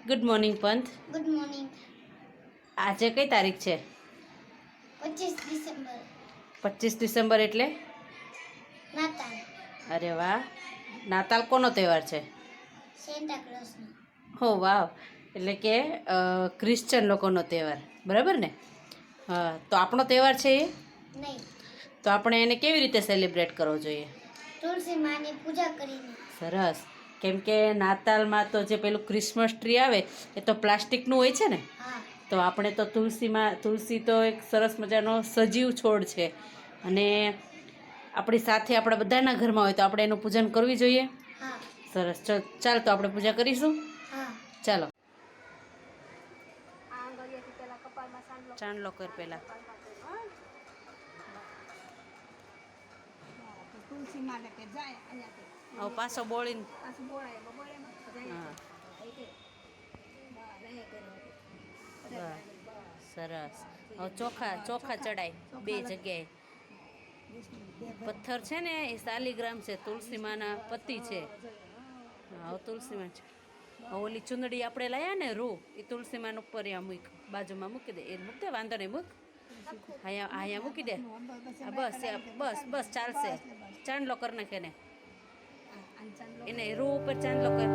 Good morning પંથ. Good morning. આજે કઈ તારીખ છે? 25 ડિસેમ્બર. 25 ડિસેમ્બર એટલે નાતાલ. અરે વાહ, નાતાલ કોનો તહેવાર છે? સેન્ટા ક્લોઝનો. હો વાવ, એટલે કે ક્રિશ્ચન લોકોનો તહેવાર, બરાબર ને? હા, તો આપણો તહેવાર છે એ? નહીં. તો આપણે એને કેવી રીતે સેલિબ્રેટ કરવો જોઈએ? તુલસી માની પૂજા કરીને. સરસ. કેમ કે નાતાલમાં તો જે પેલું ક્રિસમસ ટ્રી આવે એ તો પ્લાસ્ટિકનું હોય છે ને, હા. તો આપણે તો તુલસી તો એક સરસ મજાનો સજીવ છોડ છે અને આપણી સાથે આપણા બધાના ઘરમાં હોય તો આપણે એનું પૂજન કરવું જોઈએ. હા. સરસ, ચાલ તો આપણે પૂજા કરીશું. હા. ચાલો, આ આંગળીએથી પેલા કપાળમાં ચાંદલો કર પહેલા. તુલસી માને કે જાય અહીંયાથી હવે પાછો બોળીને. પાછું બોળાય બોળાય હા, બસ સરસ. હવે ચોખા ચડાય બે જગ્યાએ. પથ્થર છે ને એ શાલિગ્રામ છે, તુલસી માના પતિ છે. હા, હવે તુલસીમાં છે. હવે ઓલી ચુંદડી આપણે લાયા ને રૂ, એ તુલસીમાન ઉપર અહીંયા મૂક, બાજુમાં મૂકી દે. એ મૂક દે, વાંધો નહીં, મૂક. અહીંયા મૂકી દે. હા, બસ ચાલશે. ચાંદલો કર નાખે ને એને રૂ ઉપર ચાંદલો કર.